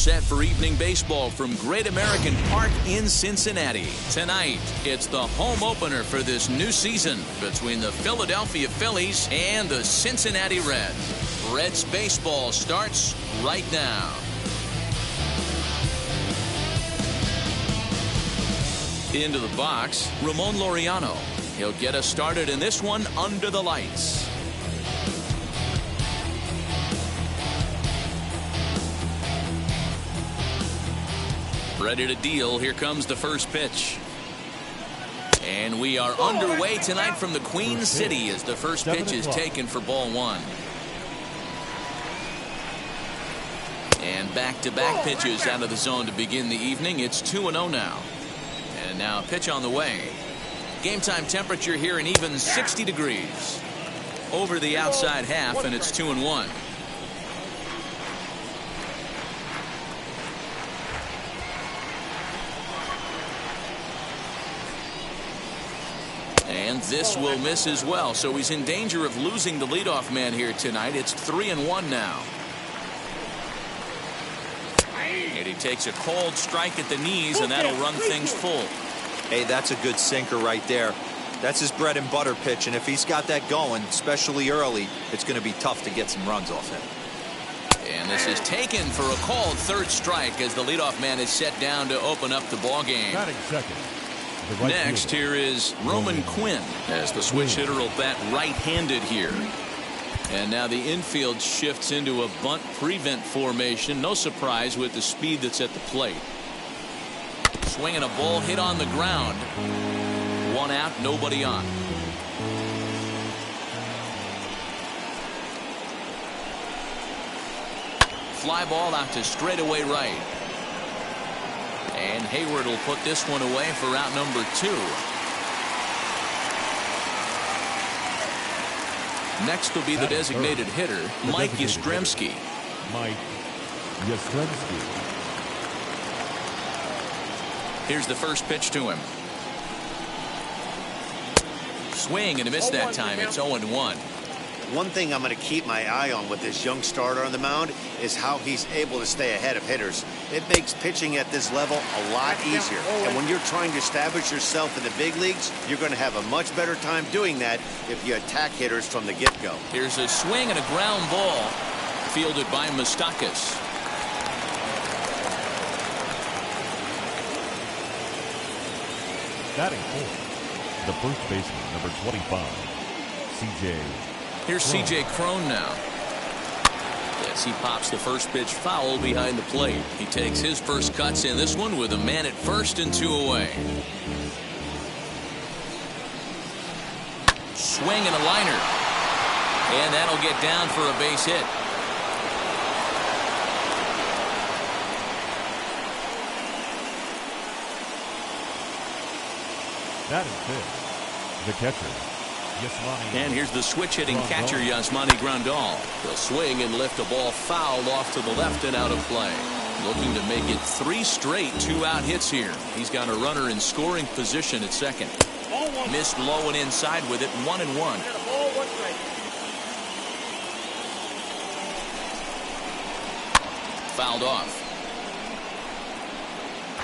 set for evening baseball from Great American Park in Cincinnati. Tonight, it's the home opener for this new season between the Philadelphia Phillies and the Cincinnati Reds. Reds baseball starts right now. Into the box, Ramon Laureano. He'll get us started in this one under the lights. Ready to deal. Here comes the first pitch. And we are underway tonight from the Queen City as the first pitch is taken for ball one. And back-to-back pitches out of the zone to begin the evening. It's 2-0 now. And now a pitch on the way. Game time temperature here an even 60 degrees. Over the outside half, and it's 2-1. And this will miss as well, so he's in danger of losing the leadoff man here tonight. It's 3-1 now. And he takes a cold strike at the knees, and that'll run things full. Hey, that's a good sinker right there. That's his bread and butter pitch, and if he's got that going, especially early, it's going to be tough to get some runs off him. And this is taken for a called third strike as the leadoff man is set down to open up the ball game. Next, here is Roman Quinn as the switch hitter will bat right-handed here. And now the infield shifts into a bunt prevent formation. No surprise with the speed that's at the plate. Swinging a ball hit on the ground. One out, nobody on. Fly ball out to straightaway right. And Hayward will put this one away for out number 2. Next will be the designated hitter, Mike Yastrzemski. Here's the first pitch to him. Swing and a miss that time. It's 0-1. One thing I'm going to keep my eye on with this young starter on the mound is how he's able to stay ahead of hitters. It makes pitching at this level a lot easier. And when you're trying to establish yourself in the big leagues, you're going to have a much better time doing that if you attack hitters from the get-go. Here's a swing and a ground ball fielded by Moustakas. Batting fourth, the first baseman, number 25, C.J. Here's C.J. Cron now. Yes, he pops the first pitch foul behind the plate. He takes his first cuts in this one with a man at first and 2 away. Swing and a liner. And that'll get down for a base hit. That is fifth, the catcher. And here's the switch hitting catcher, Yasmani Grandal. He'll swing and lift a ball foul off to the left and out of play. Looking to make it 3 straight 2-out hits here. He's got a runner in scoring position at second. Missed low and inside with it, 1-1. Fouled off.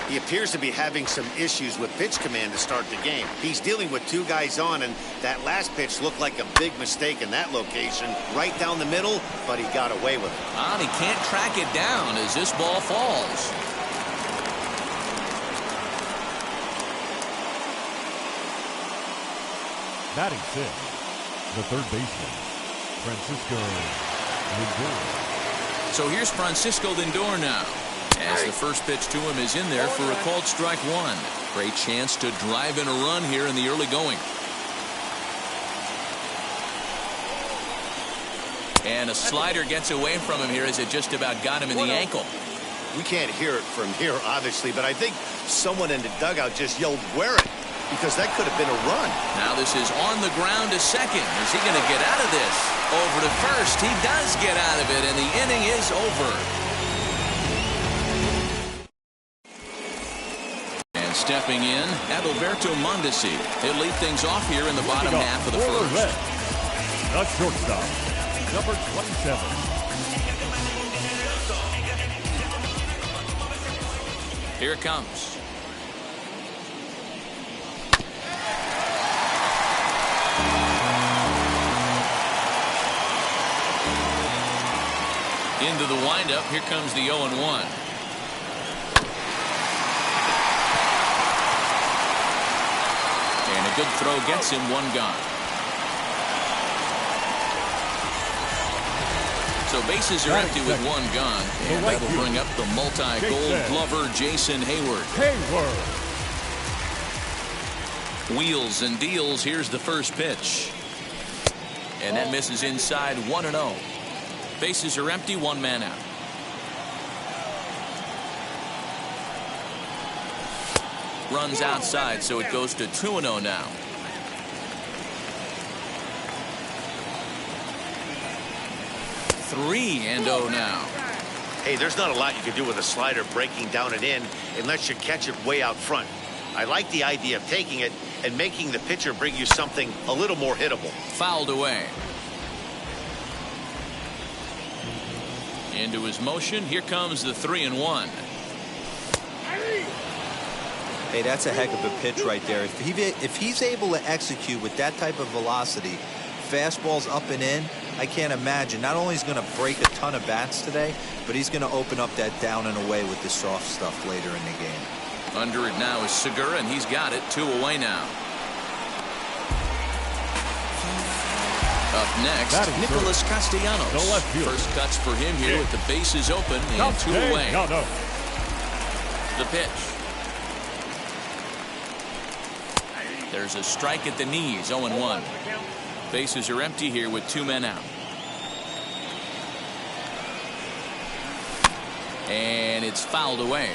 He appears to be having some issues with pitch command to start the game. He's dealing with 2 guys on, and that last pitch looked like a big mistake in that location. Right down the middle, but he got away with it. And he can't track it down as this ball falls. Batting sixth, the third baseman, Francisco Lindor. So here's Francisco Lindor now. As the first pitch to him is in there for a called strike 1. Great chance to drive in a run here in the early going. And a slider gets away from him here as it just about got him in the ankle. We can't hear it from here, obviously, but I think someone in the dugout just yelled, "Wear it," because that could have been a run. Now this is on the ground to second. Is he going to get out of this? Over to first. He does get out of it, and the inning is over. Stepping in, Adalberto Mondesi. He'll lead things off here in the bottom half of the first. The shortstop, number 27, Here it comes. Into the windup. Here comes the 0-1. And a good throw gets him one gone. So bases are empty with one gone. And that'll bring up the multi-gold glover Jason Hayward. Wheels and deals. Here's the first pitch. And that misses inside 1-0. Bases are empty, one man out. Runs outside, so it goes to 2-0 now. Three and 0 now. Hey, there's not a lot you can do with a slider breaking down and in unless you catch it way out front. I like the idea of taking it and making the pitcher bring you something a little more hittable. Fouled away. Into his motion. Here comes the 3-1. Hey, that's a heck of a pitch right there. If he's able to execute with that type of velocity, fastballs up and in, I can't imagine. Not only is he going to break a ton of bats today, but he's going to open up that down and away with the soft stuff later in the game. Under it now is Segura, and he's got it. 2 away now. Up next, Nicholas Castellanos. First cuts for him here with the bases open and 2 away. The pitch. There's a strike at the knees. 0-1. Bases are empty here with 2 men out. And it's fouled away.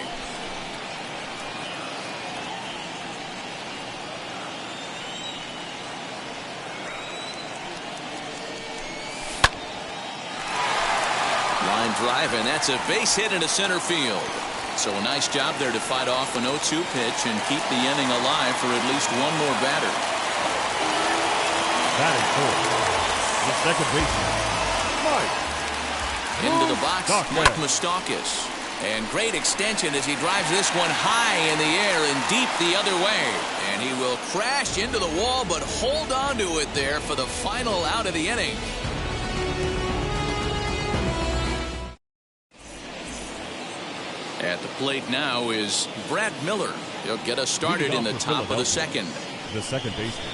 Line drive, and that's a base hit into center field. So a nice job there to fight off an 0-2 pitch and keep the inning alive for at least one more batter. Batting for the second baseman, Mike. Into the box, Mike Moustakas. And great extension as he drives this one high in the air and deep the other way. And he will crash into the wall, but hold on to it there for the final out of the inning. At the plate now is Brad Miller. He'll get us started in the top of the second. The second baseman,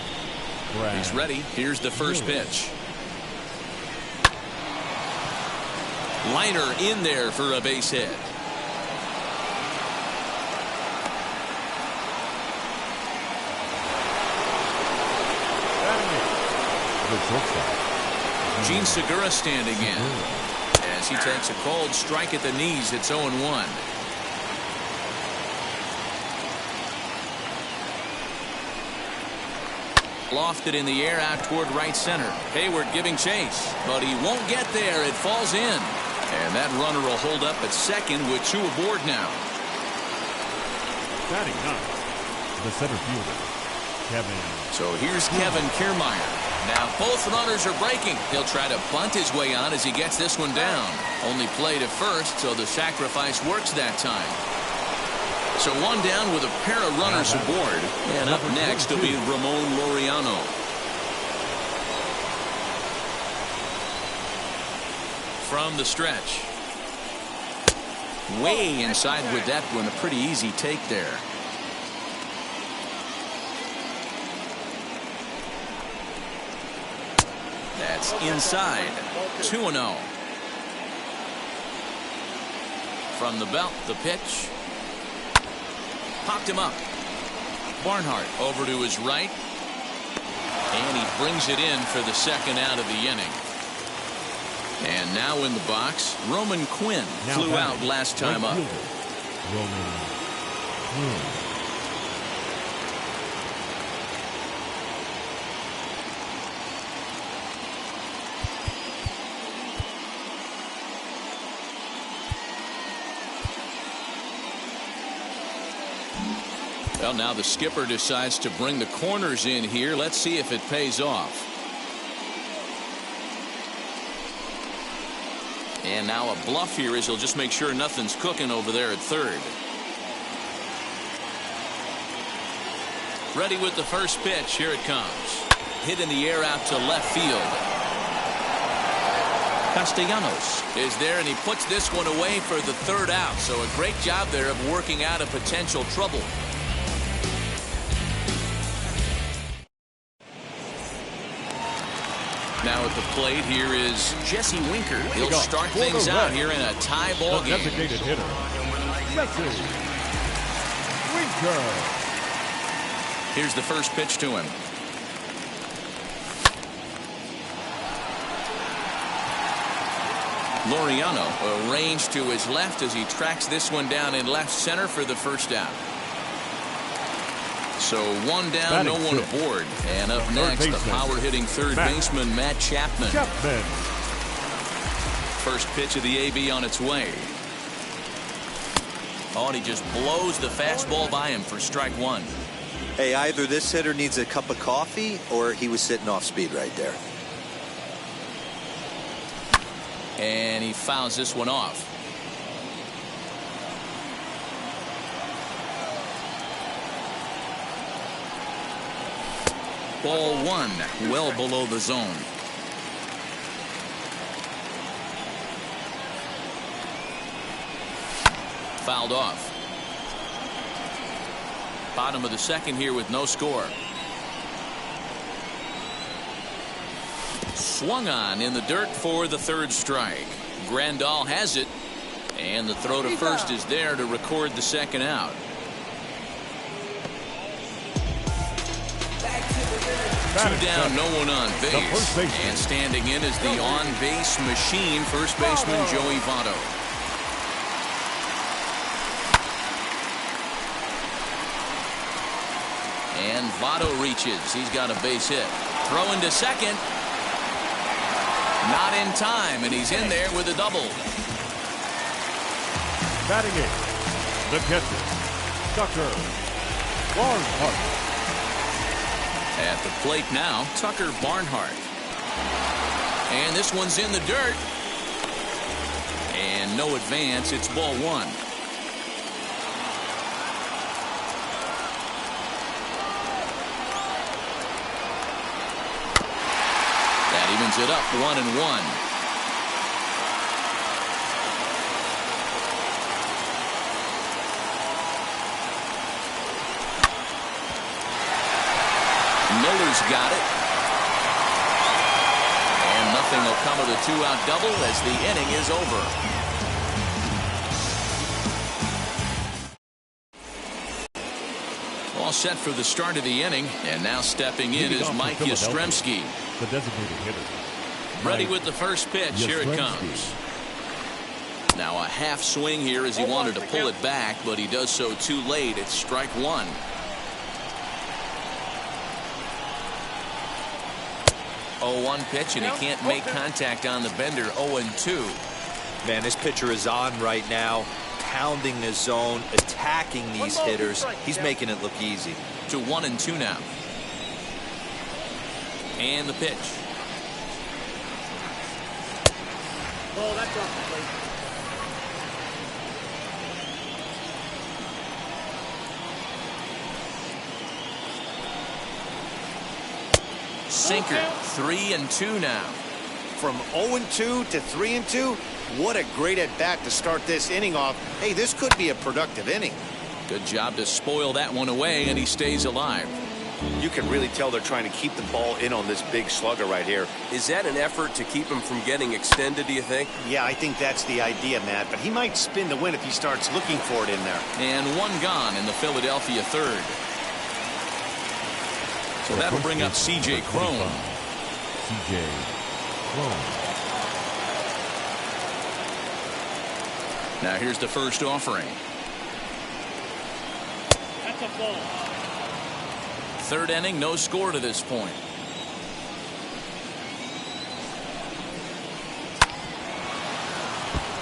Brad. He's ready. Here's the first pitch. Liner in there for a base hit. Gene Segura standing in as he takes a cold strike at the knees. It's 0-1. Lofted in the air out toward right center. Hayward giving chase, but he won't get there. It falls in. And that runner will hold up at second with 2 aboard now. Batting ninth, the center fielder, Kevin. So here's Kevin Kiermaier. Now both runners are breaking. He'll try to bunt his way on as he gets this one down. Only play to first, so the sacrifice works that time. So one down with a pair of runners aboard. And up next will be Ramon Laureano. From the stretch. Way inside with that one. A pretty easy take there. That's inside. 2-0. From the belt, the pitch. Popped him up. Barnhart over to his right. And he brings it in for the second out of the inning. And now in the box, Roman Quinn flew out last time up. Roman Quinn. Well, now the skipper decides to bring the corners in here. Let's see if it pays off. And now a bluff here as he'll just make sure nothing's cooking over there at third. Ready with the first pitch. Here it comes. Hit in the air out to left field. Castellanos is there, and he puts this one away for the third out. So a great job there of working out a potential trouble. Now at the plate, here is Jesse Winker. He'll start things out here in a tie ball game. Designated hitter, Jesse Winker. Here's the first pitch to him. Laureano arranged to his left as he tracks this one down in left center for the first out. So one down, no one aboard. And up next, the power-hitting third baseman, Matt Chapman. First pitch of the AB on its way. Oh, and he just blows the fastball by him for strike one. Hey, either this hitter needs a cup of coffee or he was sitting off speed right there. And he fouls this one off. Ball one, well below the zone. Fouled off. Bottom of the second here with no score. Swung on in the dirt for the third strike. Grandal has it, and the throw to first is there to record the second out. Two down, no one on base. And standing in is the on-base machine, first baseman Joey Votto. And Votto reaches. He's got a base hit. Throwing to second. Not in time, and he's in there with a double. Batting in, the catcher, Tucker Barnhart. At the plate now, Tucker Barnhart. And this one's in the dirt. And no advance. It's ball one. That evens it up 1-1. Miller's got it. And nothing will come of the two-out double as the inning is over. All set for the start of the inning. And now stepping in is Mike Yastrzemski. The designated hitter. Ready with the first pitch. Here it comes. Now a half swing here as he wanted to pull it back, but he does so too late. It's strike one. 0-1 pitch, and he can't make contact on the bender. 0-2. Man, this pitcher is on right now, pounding the zone, attacking these hitters. He's making it look easy. To 1-2 now. And the pitch. Oh, that's off the plate. Sinker. 3-2 now. From 0-2 to 3-2, what a great at bat to start this inning off. Hey, this could be a productive inning. Good job to spoil that one away, and he stays alive. You can really tell they're trying to keep the ball in on this big slugger right here. Is that an effort to keep him from getting extended, do you think? Yeah, I think that's the idea, Matt, but he might spin the win if he starts looking for it in there. And one gone in the Philadelphia third. So that'll bring up C.J. Cron. C.J. Cron. Now here's the first offering. That's a ball. Third inning, no score to this point.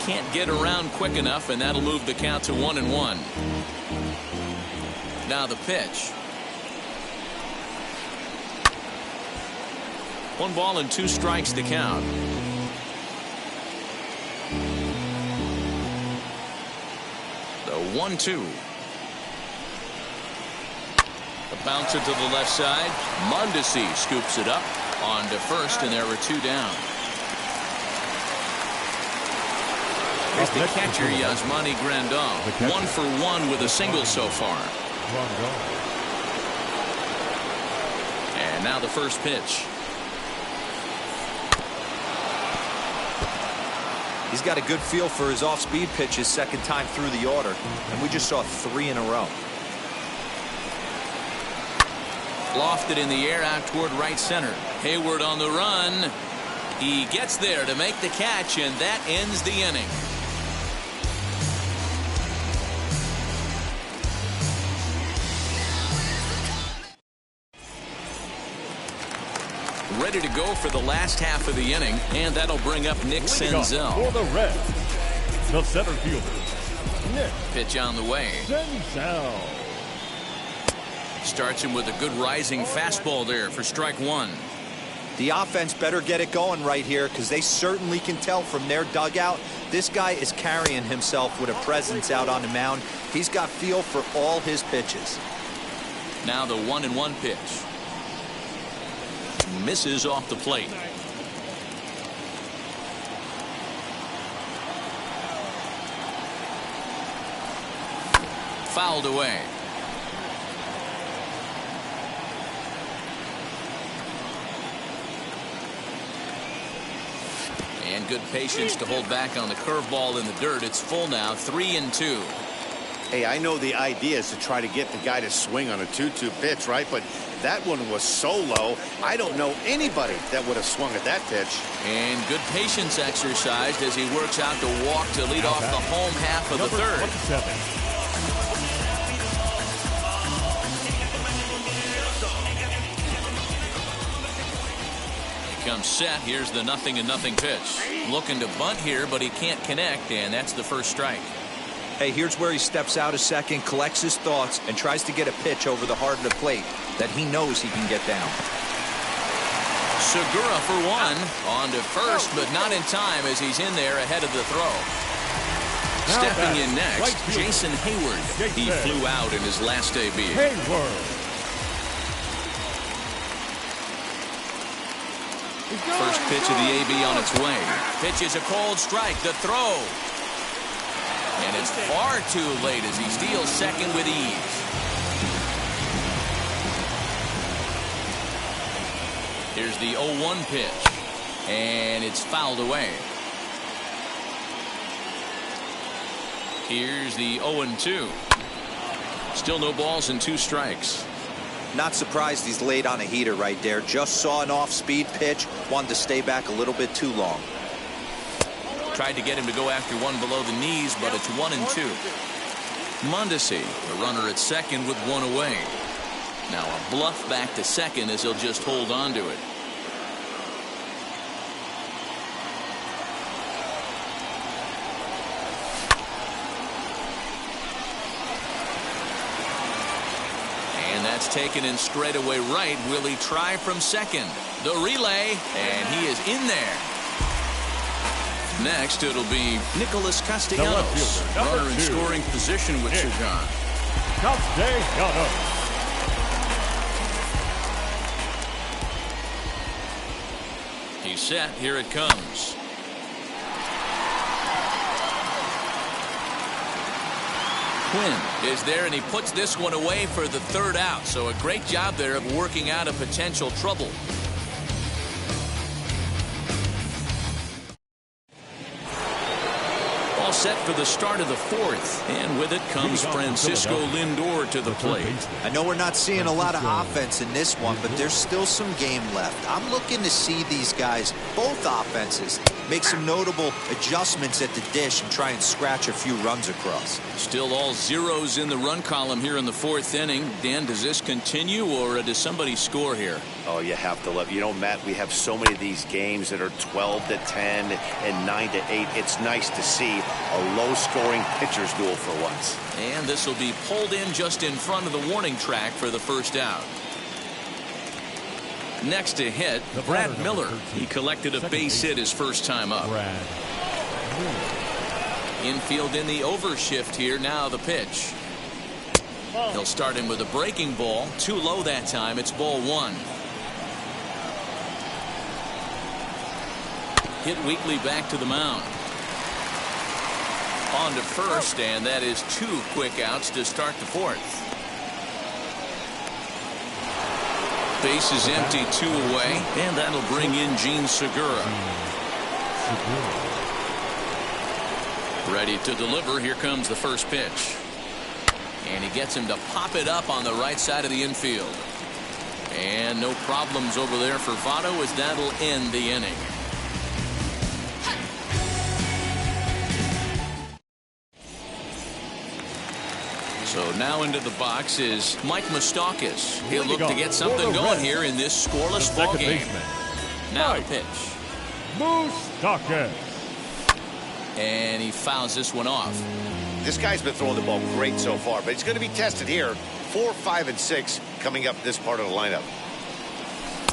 Can't get around quick enough, and that'll move the count to 1-1. Now the pitch. 1 ball and 2 strikes to count. The 1-2. The Bounce it to the left side. Mondesi scoops it up on to first, and there were 2 down. Here's the catcher, Yasmani Grandal. 1 for 1 with a single so far. And now the first pitch. He's got a good feel for his off-speed pitches second time through the order, and we just saw 3 in a row. Lofted in the air out toward right center. Hayward on the run. He gets there to make the catch, and that ends the inning. Ready to go for the last half of the inning, and that'll bring up Nick Senzel. For the Reds, the center fielder, Nick. Pitch on the way. Senzel. Starts him with a good rising fastball there for strike 1. The offense better get it going right here, because they certainly can tell from their dugout this guy is carrying himself with a presence out on the mound. He's got feel for all his pitches. Now the 1-1 pitch. Misses off the plate. Fouled away. And good patience to hold back on the curveball in the dirt. It's full now, 3-2. Hey, I know the idea is to try to get the guy to swing on a 2-2 pitch, right? But that one was so low, I don't know anybody that would have swung at that pitch. And good patience exercised as he works out the walk to lead off the home half of the third. 27. Comes set. Here's the 0-0 pitch. Looking to bunt here, but he can't connect, and that's the first strike. Hey, here's where he steps out a second, collects his thoughts, and tries to get a pitch over the heart of the plate that he knows he can get down. Segura for 1. On to first, but not in time as he's in there ahead of the throw. Stepping in next, Jason Hayward. He flew out in his last debut. Hayward. First pitch of the AB on its way. Pitch is a cold strike. The throw. And it's far too late as he steals second with ease. Here's the 0-1 pitch. And it's fouled away. Here's the 0-2. Still no balls and 2 strikes. Not surprised he's laid on a heater right there. Just saw an off-speed pitch. Wanted to stay back a little bit too long. Tried to get him to go after one below the knees, but it's 1-2. Mondesi, the runner at second with 1 away. Now a bluff back to second as he'll just hold on to it. And that's taken in straightaway right. Will he try from second? The relay, and he is in there. Next, it'll be Nicholas Castellanos, runner in scoring position with Sagan. Castellanos. He's set. Here it comes. Quinn is there, and he puts this one away for the 3rd out. So a great job there of working out a potential trouble. All set for the start of the 4th, and with it comes Francisco Lindor to the plate. I know we're not seeing a lot of offense in this one, but there's still some game left. I'm looking to see these guys, both offenses, make some notable adjustments at the dish and try and scratch a few runs across. Still all zeros in the run column here in the 4th inning. Dan, does this continue, or does somebody score here? Oh, you have to love. You know, Matt, we have so many of these games that are 12-10 and 9-8. It's nice to see a low-scoring pitcher's duel for once. And this will be pulled in just in front of the warning track for the 1st out. Next to hit, Brad Miller. He collected a base hit his first time up. Infield in the overshift here. Now the pitch. He'll start him with a breaking ball. Too low that time. It's ball one. Hit weakly back to the mound. On to first, and that is 2 quick outs to start the fourth. Base is empty, 2 away, and that'll bring in Gene Segura. Ready to deliver. Here comes the first pitch. And he gets him to pop it up on the right side of the infield. And no problems over there for Votto, as that'll end the inning. So now into the box is Mike Moustakas. He'll look to get something going here in this scoreless ball game. Now the pitch. Moustakas. And he fouls this one off. This guy's been throwing the ball great so far, but he's going to be tested here. 4, 5, and 6 coming up this part of the lineup.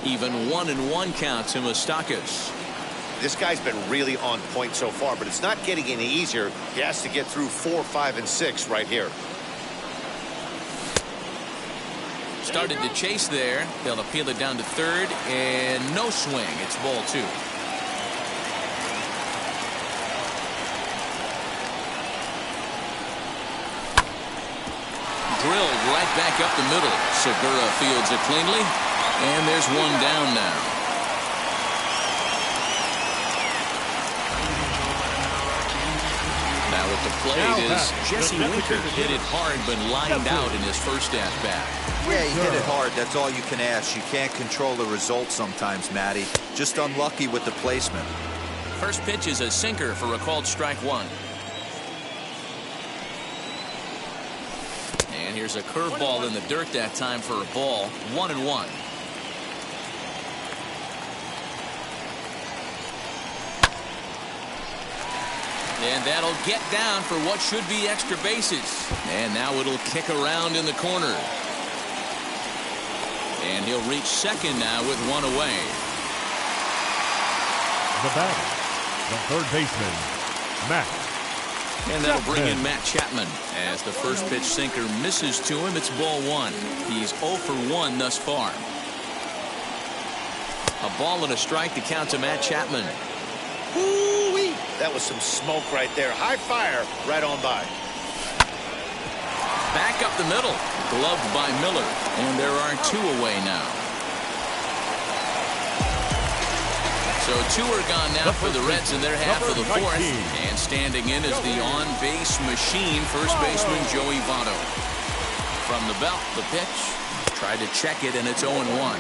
Even 1-1 count to Moustakas. This guy's been really on point so far, but it's not getting any easier. He has to get through 4, 5, and 6 right here. Started to chase there. They'll appeal it down to third, and no swing. It's ball 2. Drilled right back up the middle. Segura fields it cleanly, and there's one down now. Now at the plate is Jesse Winker. Hit it hard, but lined out in his first at-bat. Yeah, he hit it hard. That's all you can ask. You can't control the result sometimes, Matty. Just unlucky with the placement. First pitch is a sinker for a called strike 1. And here's a curveball in the dirt that time for a ball. 1-1. And that'll get down for what should be extra bases. And now it'll kick around in the corner. And he'll reach second now with 1 away. The batter, the third baseman, Matt. And that'll bring in Matt Chapman. As the first pitch sinker misses to him, it's ball 1. He's 0 for 1 thus far. A ball and a strike to count to Matt Chapman. Woo-wee. That was some smoke right there. High fire right on by. Back up the middle. Gloved by Miller. And there are 2 away now. So 2 are gone now for the Reds in their half of the fourth. And standing in is the on-base machine, first baseman Joey Votto. From the belt, the pitch. Tried to check it, and it's 0-1.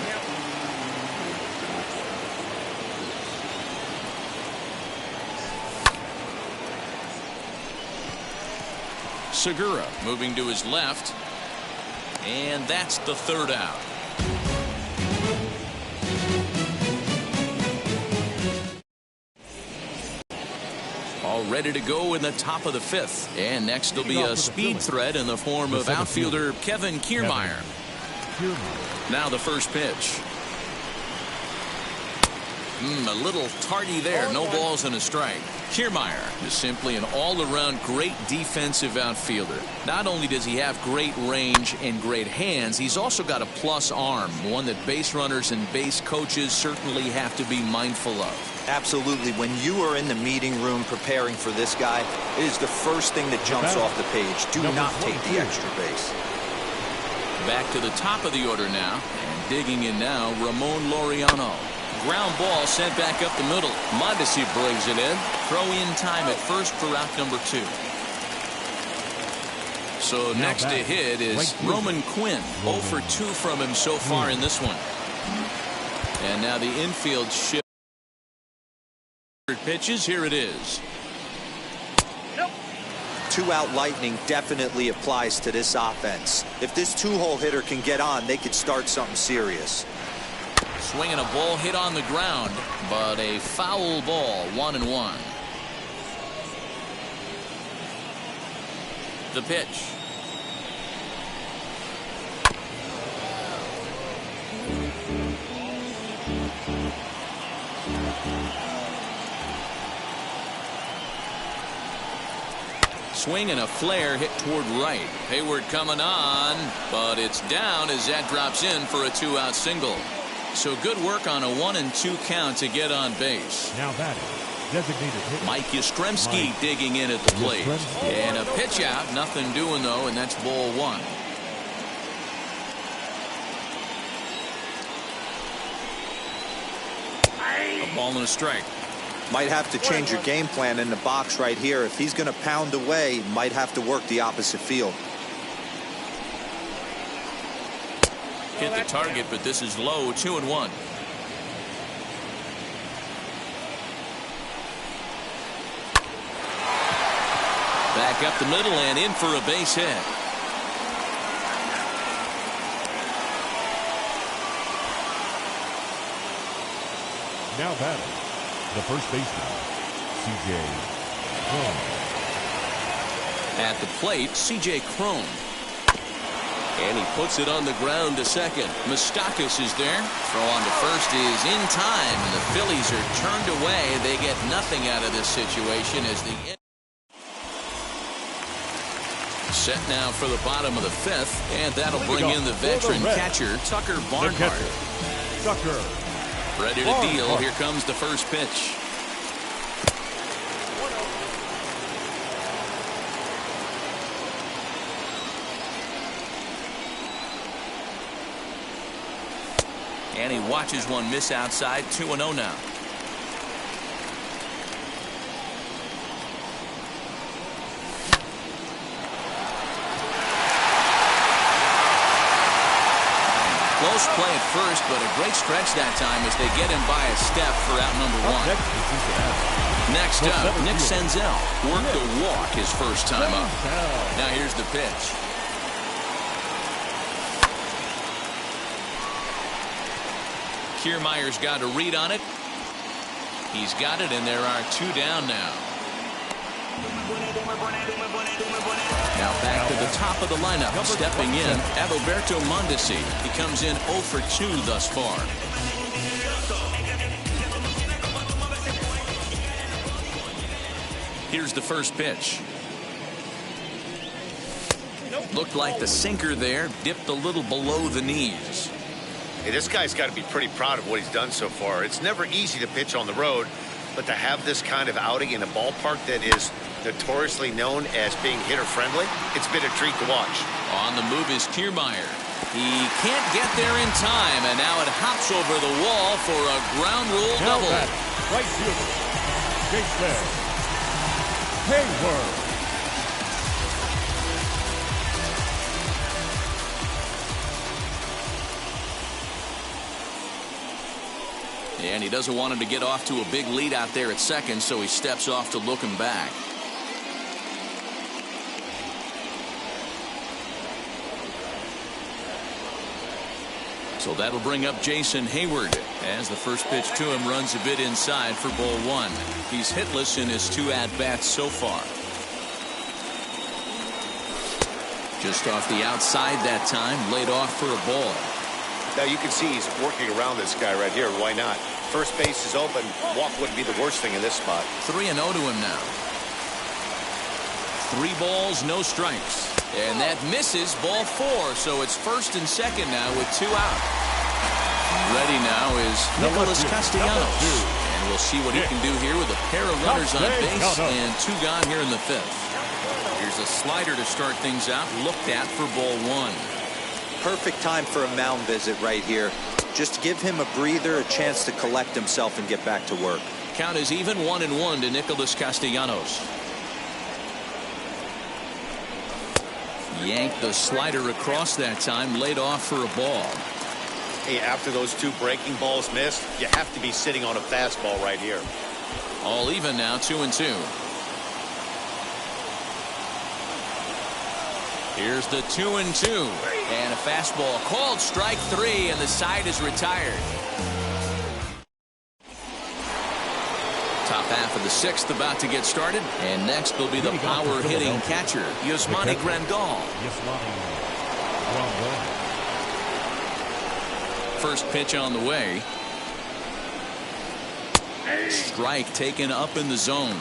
Segura moving to his left. And that's the third out. All ready to go in the top of the 5th. And next will be a speed threat in the form of outfielder Kevin Kiermaier. Now the first pitch. A little tardy there. No balls and a strike. Kiermaier is simply an all-around great defensive outfielder. Not only does he have great range and great hands, he's also got a plus arm, one that base runners and base coaches certainly have to be mindful of. Absolutely. When you are in the meeting room preparing for this guy, it is the first thing that jumps off the page. Do not take the extra base. Back to the top of the order now. And digging in now, Ramon Laureano. Ground ball sent back up the middle. Mondesi brings it in. Throw in time at first for out number 2. So next to hit is Roman Quinn. 0 for 2 from him so far in this one. And now the infield shift. Pitches. Here it is. 2-out lightning definitely applies to this offense. If this 2-hole hitter can get on, they could start something serious. Swinging a ball hit on the ground, but a foul ball. 1-1. The pitch. Swing and a flare hit toward right. Hayward coming on, but it's down as that drops in for a 2-out single. So good work on a 1-2 count to get on base. Now batting, designated hitter Mike Yastrzemski digging in at the plate. And a pitch out, nothing doing though, and that's ball one. A ball and a strike. Might have to change your game plan in the box right here. If he's going to pound away, might have to work the opposite field. Hit the target, but this is low. 2-1. Back up the middle and in for a base hit. now batting, the first baseman, C.J. Cron. At the plate, C.J. Cron. And he puts it on the ground to second. Moustakas is there. Throw on to first is in time, and the Phillies are turned away. They get nothing out of this situation as the set now for the bottom of the fifth, and that'll bring in the veteran catcher, Tucker Barnhart. Tucker. Ready to deal. Here comes the first pitch. And he watches one miss outside. 2-0 now. Close play at first, but a great stretch that time as they get him by a step for out number one. Next up, Nick Senzel worked a walk his first time up. Now here's the pitch. Kiermaier's got a read on it. He's got it, and there are two down now. Now back to the top of the lineup. Stepping in, Adalberto Mondesi. He comes in 0 for 2 thus far. Here's the first pitch. Looked like the sinker there, dipped a little below the knees. Hey, this guy's got to be pretty proud of what he's done so far. It's never easy to pitch on the road, but to have this kind of outing in a ballpark that is notoriously known as being hitter-friendly, it's been a treat to watch. On the move is Kiermaier. He can't get there in time, and now it hops over the wall for a ground rule double. Right fielder, Jason Hayward. And he doesn't want him to get off to a big lead out there at second, so he steps off to look him back. So that'll bring up Jason Hayward as the first pitch to him runs a bit inside for ball one. He's hitless in his 2 at-bats so far. Just off the outside that time, laid off for a ball. Now you can see he's working around this guy right here. Why not? First base is open. Walk wouldn't be the worst thing in this spot. 3-0 to him now. 3 balls, no strikes. And that misses ball 4. So it's first and second now with 2 out. Ready now is Nicholas Castellanos. And we'll see what he can do here with a pair of runners on base and 2 gone here in the 5th. Here's a slider to start things out. Looked at for ball 1. Perfect time for a mound visit right here. Just to give him a breather, a chance to collect himself and get back to work. Count is even 1-1 to Nicholas Castellanos. Yanked the slider across that time, laid off for a ball. Hey, after those 2 breaking balls missed, you have to be sitting on a fastball right here. All even now, 2-2. Here's the 2-2. And a fastball called strike 3, and the side is retired. Top half of the 6th about to get started. And next will be the power-hitting catcher, Yasmani Grandal. First pitch on the way. Strike taken up in the zone.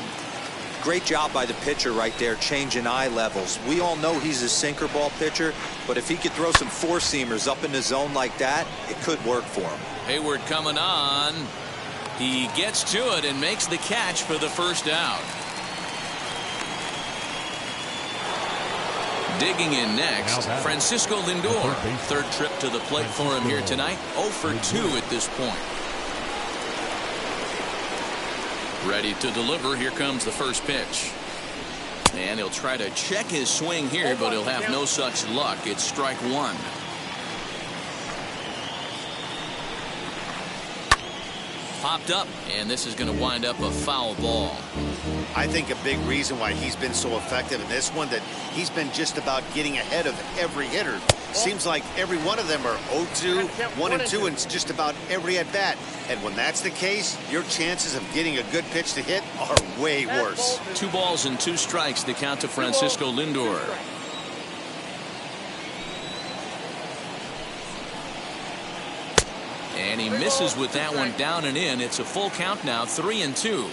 great job by the pitcher right there, changing eye levels. We all know he's a sinker ball pitcher, but if he could throw some four-seamers up in the zone like that, it could work for him. Hayward coming on. He gets to it and makes the catch for the first out. Digging in next, Francisco Lindor. Third trip to the plate for him here tonight. 0 for 2 at this point. Ready to deliver. Here comes the first pitch. And he'll try to check his swing here, but he'll have no such luck. It's strike one. Popped up, and this is going to wind up a foul ball. I think a big reason why he's been so effective in this one, that he's been just about getting ahead of every hitter. Seems like every one of them are 0-2, 1-2, and it's just about every at bat. And when that's the case, your chances of getting a good pitch to hit are way worse. 2 balls and 2 strikes to count to Francisco Lindor. And he misses with that one down and in. It's a full count now, 3-2.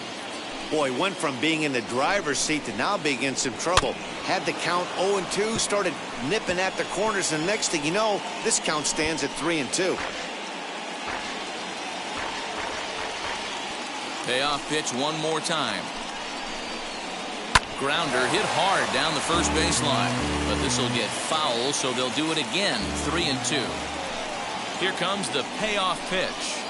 Boy, went from being in the driver's seat to now being in some trouble. Had the count 0-2, started nipping at the corners, and next thing you know, this count stands at 3-2. Payoff pitch one more time. Grounder hit hard down the first baseline, but this will get foul, so they'll do it again. 3-2. Here comes the payoff pitch.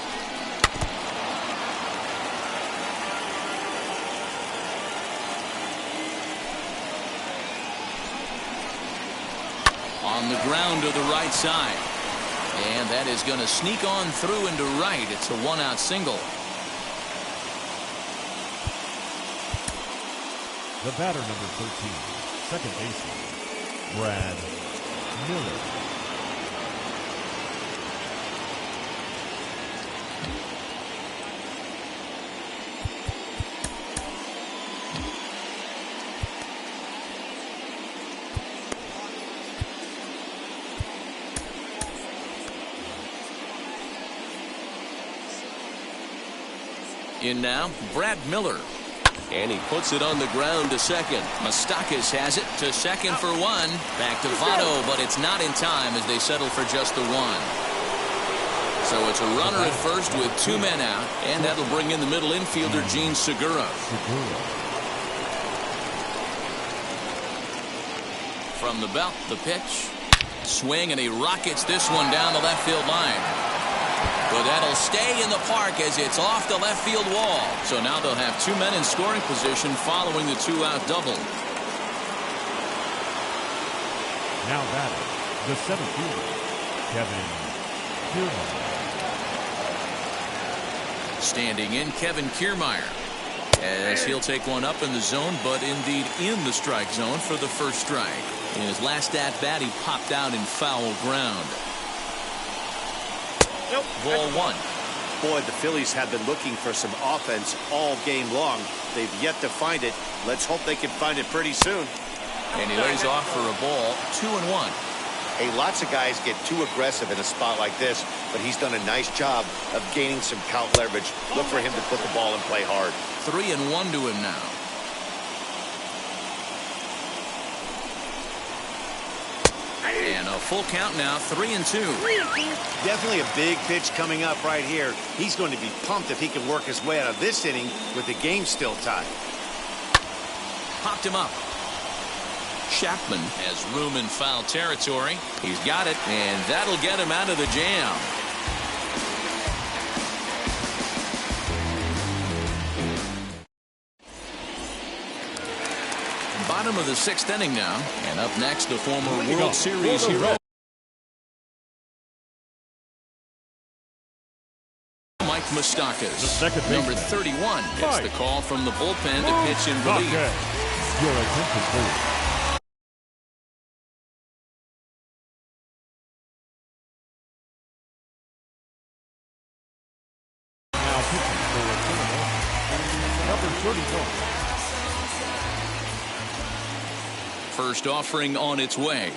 On the ground to the right side. And that is going to sneak on through into right. It's a 1-out single. The batter, number 13, second baseman, Brad Miller. In now, Brad Miller. And he puts it on the ground to second. Moustakas has it to second for 1. Back to Votto, but it's not in time as they settle for just the 1. So it's a runner at first with 2 men out, and that'll bring in the middle infielder, Gene Segura. From the belt, the pitch. Swing, and he rockets this one down the left field line. But that'll stay in the park as it's off the left field wall. So now they'll have 2 men in scoring position following the 2-out double. Now batting, the center fielder, Kevin Kiermaier. Standing in, Kevin Kiermaier, as he'll take one up in the zone, but indeed in the strike zone for the first strike. In his last at bat, he popped out in foul ground. Ball 1. Boy, the Phillies have been looking for some offense all game long. They've yet to find it. Let's hope they can find it pretty soon. And he lays off for a ball, 2-1. Hey, lots of guys get too aggressive in a spot like this, but he's done a nice job of gaining some count leverage. Look for him to put the ball and play hard. 3-1 to him now. And a full count now, 3-2. Definitely a big pitch coming up right here. He's going to be pumped if he can work his way out of this inning with the game still tied. Popped him up. Chapman has room in foul territory. He's got it, and that'll get him out of the jam. Bottom of the 6th inning now, and up next, the former World Series hero, Mike Moustakas. Number 31 gets the call from the bullpen to pitch in relief. Your attention, please. Now pitching for number 31. First offering on its way.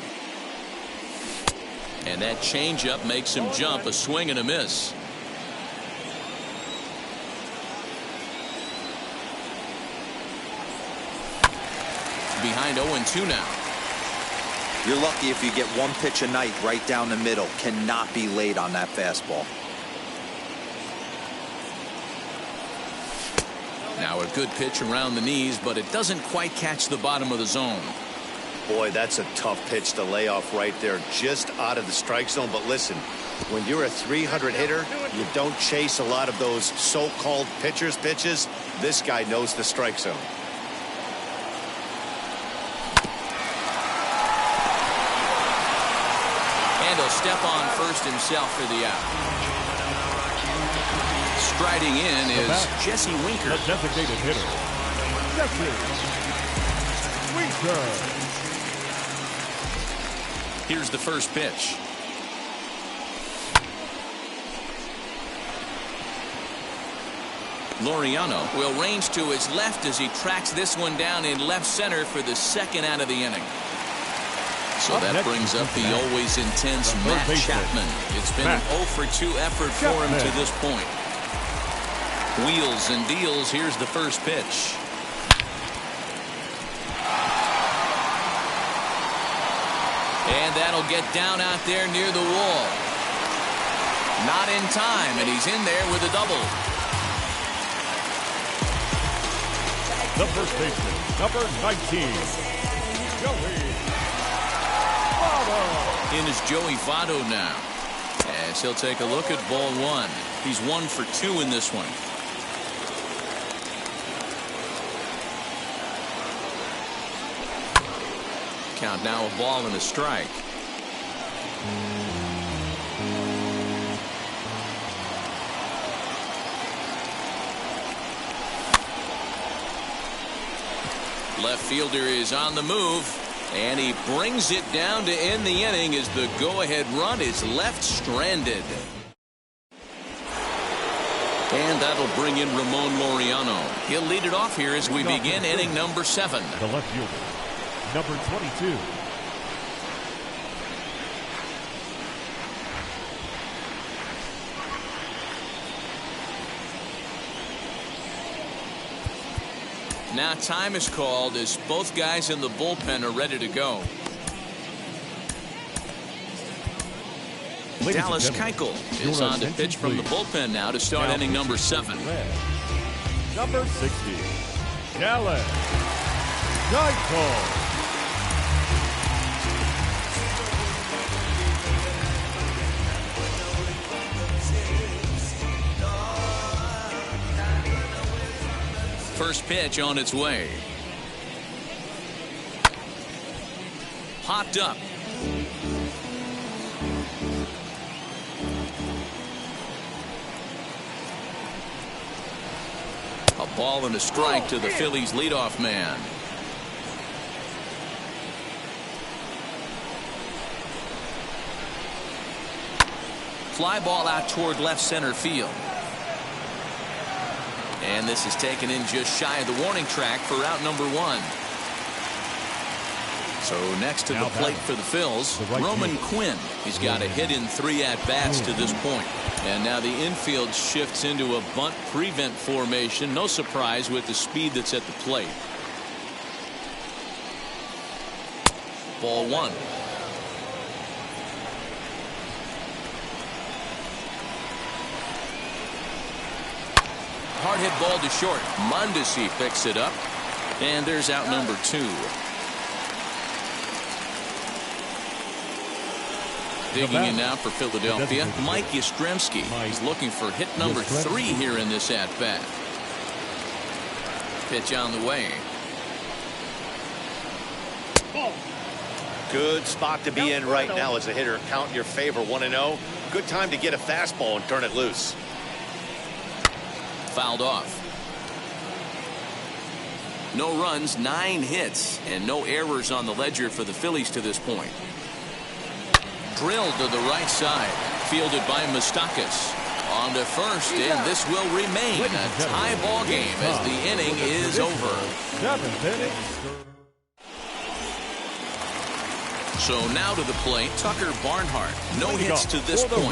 And that changeup makes him jump, a swing and a miss. behind 0-2 now. You're lucky if you get one pitch a night right down the middle. Cannot be late on that fastball. Now a good pitch around the knees, but it doesn't quite catch the bottom of the zone. Boy, that's a tough pitch to lay off right there, just out of the strike zone. But listen, when you're a 300 hitter, you don't chase a lot of those so-called pitchers' pitches. This guy knows the strike zone. And he'll step on first himself for the out. Striding in is Jesse Winker. The designated hitter, Jesse Winker. Here's the first pitch. Laureano will range to his left as he tracks this one down in left center for the second out of the inning. So that brings up the always intense Matt Chapman. It's been an 0-for-2 effort for him to this point. Wheels and deals. Here's the first pitch. And that'll get down out there near the wall. Not in time, and he's in there with a double. The first baseman, number 19, Joey Votto. In is Joey Votto now, as he'll take a look at ball one. He's 1 for 2 in this one. Count now a ball and a strike. Left fielder is on the move, and he brings it down to end the inning as the go-ahead run is left stranded. And that'll bring in Ramon Laureano. He'll lead it off here as we begin inning number 7. The left fielder, number 22. Now time is called as both guys in the bullpen are ready to go. Dallas Keuchel is on to pitch from the bullpen now to start inning number 7. Number 60, Dallas Keuchel. First pitch on its way. Popped up. A ball and a strike to the Phillies leadoff man. Fly ball out toward left center field. And this is taken in just shy of the warning track for out number 1. So next to the plate for the Phils, Roman Quinn. He's got a hit in 3 at-bats to this point. And now the infield shifts into a bunt prevent formation. No surprise with the speed that's at the plate. Ball 1. Hard hit ball to short. Mondesi picks it up. And there's out number 2. Digging in now for Philadelphia, Mike Yastrzemski. He's looking for hit number 3 here in this at-bat. Pitch on the way. Good spot to be in right now as a hitter. Count in your favor, 1-0. Good time to get a fastball and turn it loose. Fouled off. No runs, 9 hits, and no errors on the ledger for the Phillies to this point. Drilled to the right side, fielded by Moustakas. On to first, and this will remain a tie ball game as the inning is over. So now to the plate, Tucker Barnhart. No hits to this point.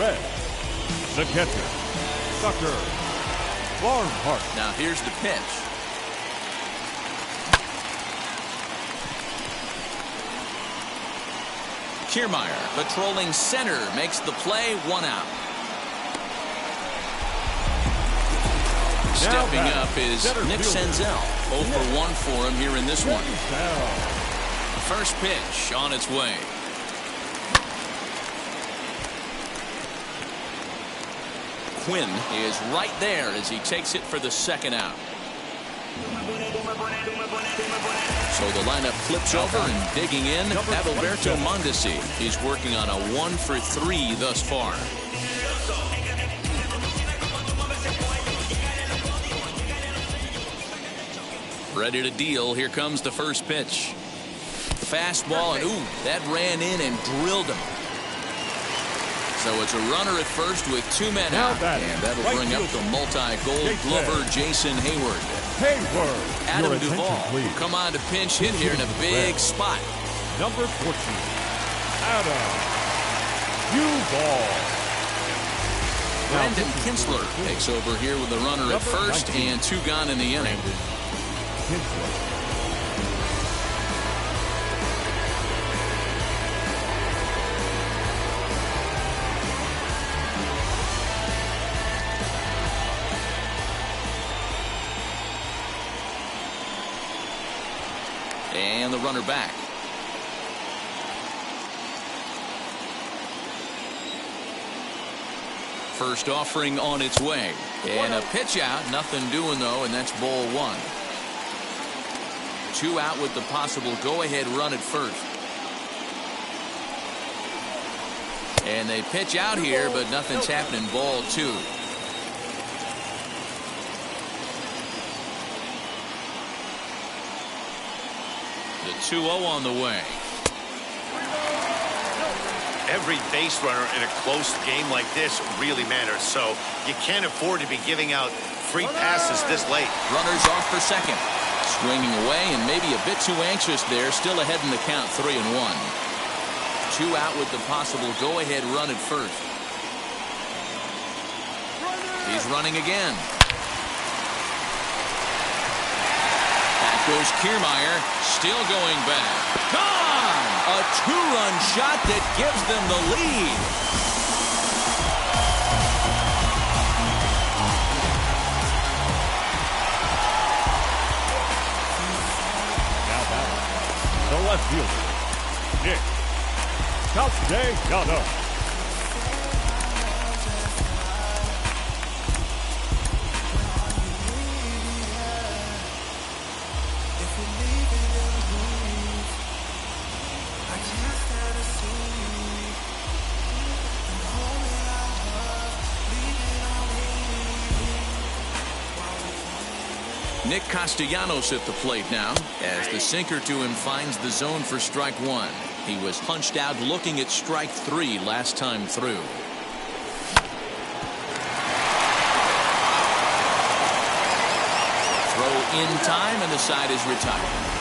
The catcher, Tucker Barnhart. Now here's the pitch. Kiermaier, patrolling center, makes the play, 1 out. Stepping up is Nick Senzel. 0 for 1 for him here in this one. First pitch on its way. Quinn is right there as he takes it for the 2nd out. So the lineup flips over and digging in, Adalberto Mondesi. He's working on a 1 for 3 thus far. Ready to deal. Here comes the first pitch. Fastball, and ooh, that ran in and drilled him. So it's a runner at first with 2 men out, and that'll bring up the multi-gold glover Jason Hayward. Adam Duvall will come on to pinch hit here in a big spot. Number 14, Adam Duvall. Brendan Kinsler takes over here with a runner at first and 2 gone in the inning. And the runner back. First offering on its way. And a pitch out. Nothing doing, though, and that's ball 1. 2 out with the possible go-ahead run at first. And they pitch out here, but nothing's happening. Ball 2. The 2-0 on the way. Every base runner in a close game like this really matters, so you can't afford to be giving out free passes this late. Runners off for second. Swinging away and maybe a bit too anxious there. Still ahead in the count, 3-1. 2 out with the possible go-ahead run at first. He's running again. Back goes Kiermaier, still going back. Gone! A 2-run shot that gives them the lead. The left fielder, Nick Castellanos. Nick Castellanos at the plate now, as the sinker to him finds the zone for strike 1. He was punched out looking at strike 3 last time through. Throw in time, and the side is retired.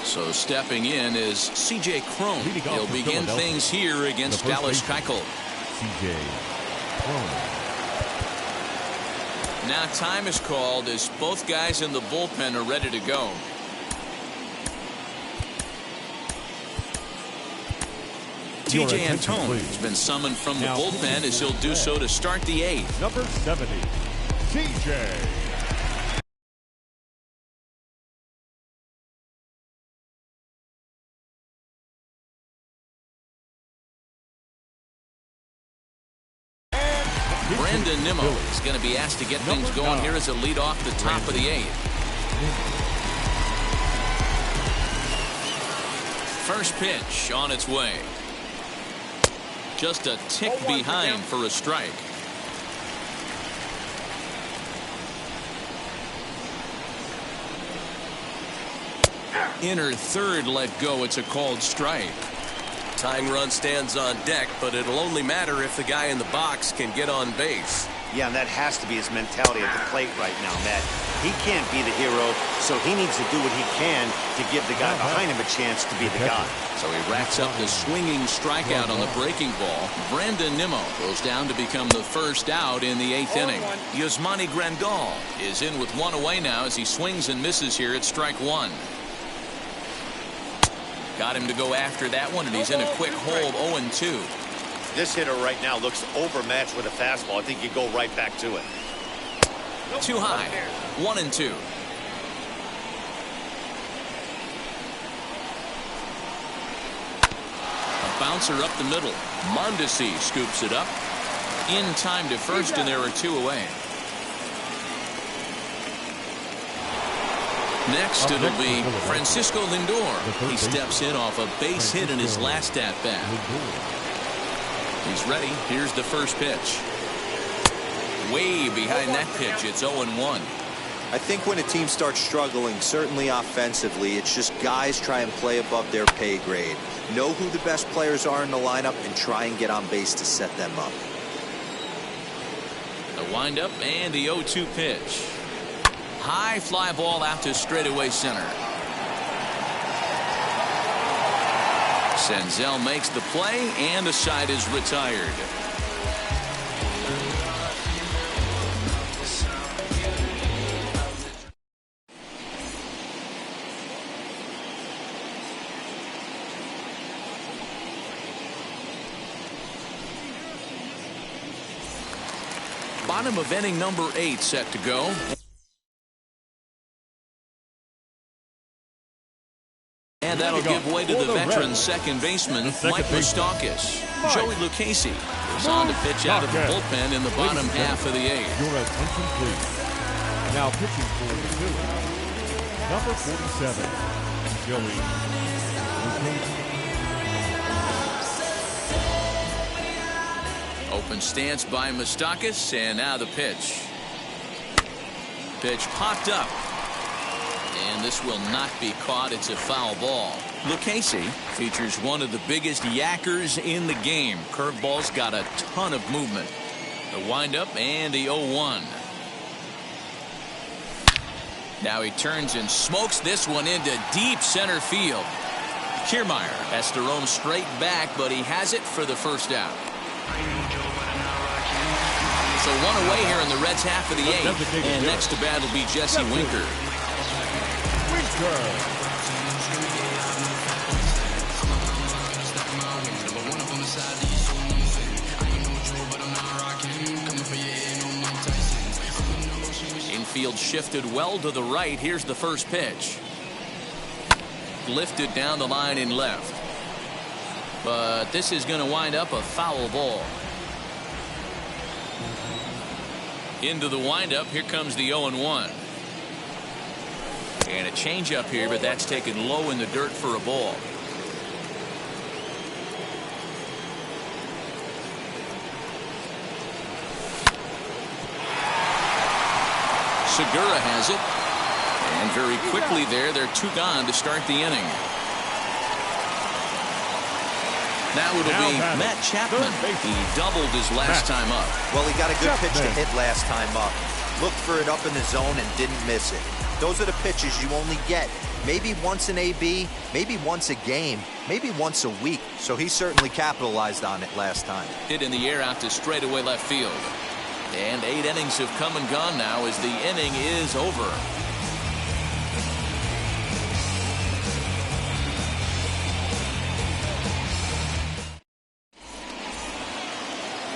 So stepping in is C.J. Cron. He'll begin things here against Dallas Keuchel. C.J. Cron. Now time is called as both guys in the bullpen are ready to go. T.J. Antone has been summoned from the bullpen as he'll do so to start the 8th. Number 70, T.J. Brandon Nimmo is going to be asked to get things going here as a lead off the top of the 8th. First pitch on its way. Just a tick behind for a strike. Inner third let go. It's a called strike. Tying run stands on deck, but it'll only matter if the guy in the box can get on base. Yeah, and that has to be his mentality at the plate right now, Matt. He can't be the hero, so he needs to do what he can to give the guy behind him a chance to be the guy. So he racks up the swinging strikeout on the breaking ball. Brandon Nimmo goes down to become the first out in the 8th inning. Yasmani Grandal is in with one away now as he swings and misses here at strike one. Got him to go after that one, and he's in a quick hold, 0-2. This hitter right now looks overmatched with a fastball. I think you go right back to it. Too high, 1-2. A bouncer up the middle. Mondesi scoops it up. In time to first, and there are two away. Next, it'll be Francisco Lindor. He steps in off a base hit in his last at-bat. He's ready. Here's the first pitch. Way behind that pitch. It's 0-1. I think when a team starts struggling, certainly offensively, it's just guys try and play above their pay grade. Know who the best players are in the lineup and try and get on base to set them up. The windup and the 0-2 pitch. High fly ball out to straightaway center. Senzel makes the play, and the side is retired. Bottom of inning number 8 set to go. And that'll give way to the veteran second baseman, Mike Moustakas. Joey Lucchesi is on to pitch out of the bullpen in the bottom half of the 8th. Your attention, please. Now pitching for the Phillies, number 47, Joey Lucchesi. Open stance by Moustakas, and now the pitch. Pitch popped up. And this will not be caught. It's a foul ball. Lucchesi features one of the biggest yackers in the game. Curveball's got a ton of movement. The windup and the 0-1. Now he turns and smokes this one into deep center field. Kiermaier has to roam straight back, but he has it for the first out. So one away here in the Reds' half of the 8th. And next to bat will be Jesse Winker. Infield shifted well to the right. Here's the first pitch. Lifted down the line in left. But this is going to wind up a foul ball. Into the windup. Here comes the 0-1. And a changeup here, but that's taken low in the dirt for a ball. Segura has it. And very quickly they're two gone to start the inning. Now it'll be Matt Chapman. He doubled his last time up. Well, he got a good pitch to hit last time up. Looked for it up in the zone and didn't miss it. Those are the pitches you only get maybe once in AB, maybe once a game, maybe once a week. So he certainly capitalized on it last time. Hit in the air out to straightaway left field. And 8 innings have come and gone now as the inning is over.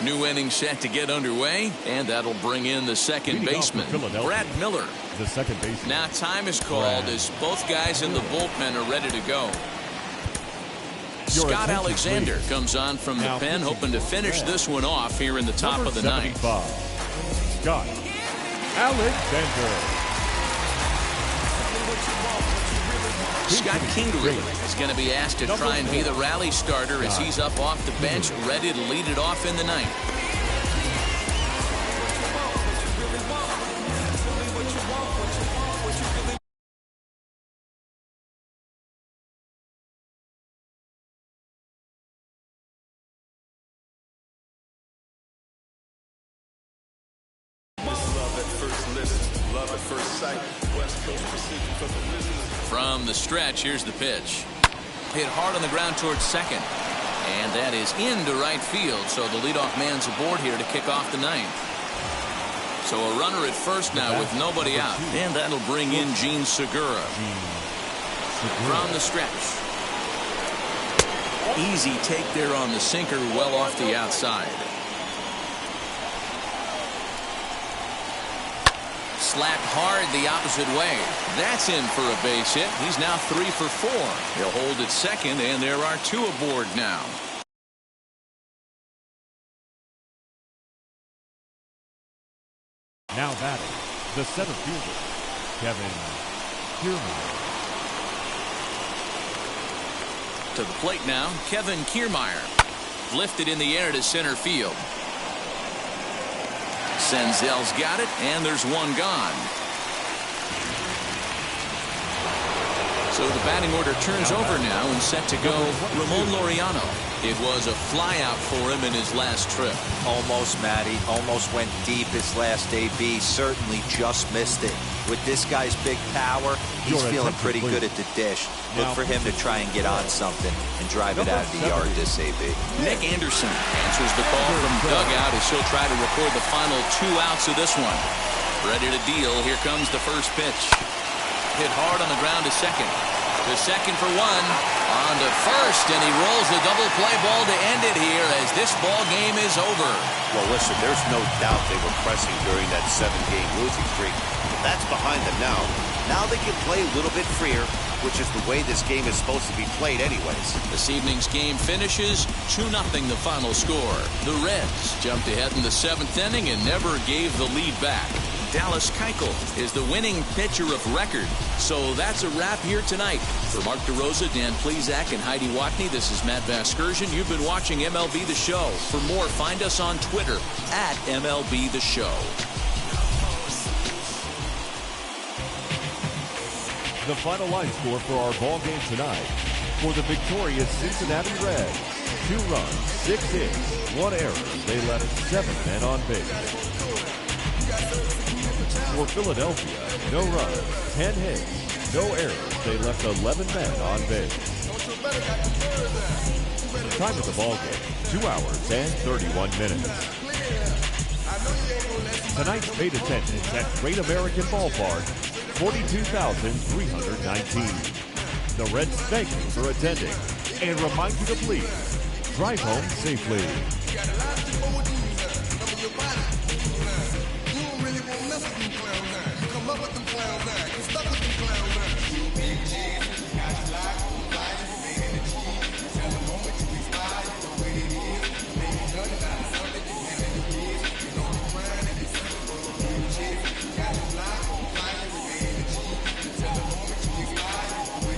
New inning set to get underway, and that'll bring in the second baseman, Brad Miller. The second baseman. Now time is called as both guys in the bullpen are ready to go. Scott Alexander comes on from the pen, hoping to finish this one off here in the top of the ninth. Scott Alexander. Scott Kingery is going to be asked to try and be the rally starter as he's up off the bench, ready to lead it off in the ninth. love at first sight. West Coast precision for the business. From the stretch, here's the pitch. Hit hard on the ground towards second. And that is into right field, so the leadoff man's aboard here to kick off the ninth. So a runner at first now with nobody out. And that'll bring in Gene Segura. From the stretch. Easy take there on the sinker, well off the outside. Slapped hard the opposite way. That's in for a base hit. He's now 3 for 4. He'll hold at second, and there are 2 aboard now. Now batting, the center fielder, Kevin Kiermaier. To the plate now, Kevin Kiermaier. Lifted in the air to center field. Senzel's got it, and there's one gone. So the batting order turns over now and set to go Ramon Laureano. It was a flyout for him in his last trip. Almost, Matty. Almost went deep his last AB. Certainly just missed it. With this guy's big power, he's feeling pretty good at the dish. Look for him to try and get on something and drive it out of the yard this AB. Nick Anderson answers the call from dugout as he'll try to record the final 2 outs of this one. Ready to deal. Here comes the first pitch. Hit hard on the ground to second. To second for 1. On to first, and he rolls the double play ball to end it here as this ball game is over. Well, listen, there's no doubt they were pressing during that 7-game losing streak. But that's behind them now. Now they can play a little bit freer, which is the way this game is supposed to be played anyways. This evening's game finishes 2-0 the final score. The Reds jumped ahead in the 7th inning and never gave the lead back. Dallas Keuchel is the winning pitcher of record. So that's a wrap here tonight. For Mark DeRosa, Dan Plesac, and Heidi Watney, this is Matt Vasgersian. You've been watching MLB The Show. For more, find us on Twitter at MLB The Show. The final line score for our ball game tonight. For the victorious Cincinnati Reds, 2 runs, 6 hits, 1 error. They left 7 men on base. For Philadelphia, no runs, 10 hits, no errors. They left 11 men on base. Time of the ball game, 2 hours and 31 minutes. Tonight's paid attendance at Great American Ballpark, 42,319. The Reds thank you for attending and remind you to please drive home safely.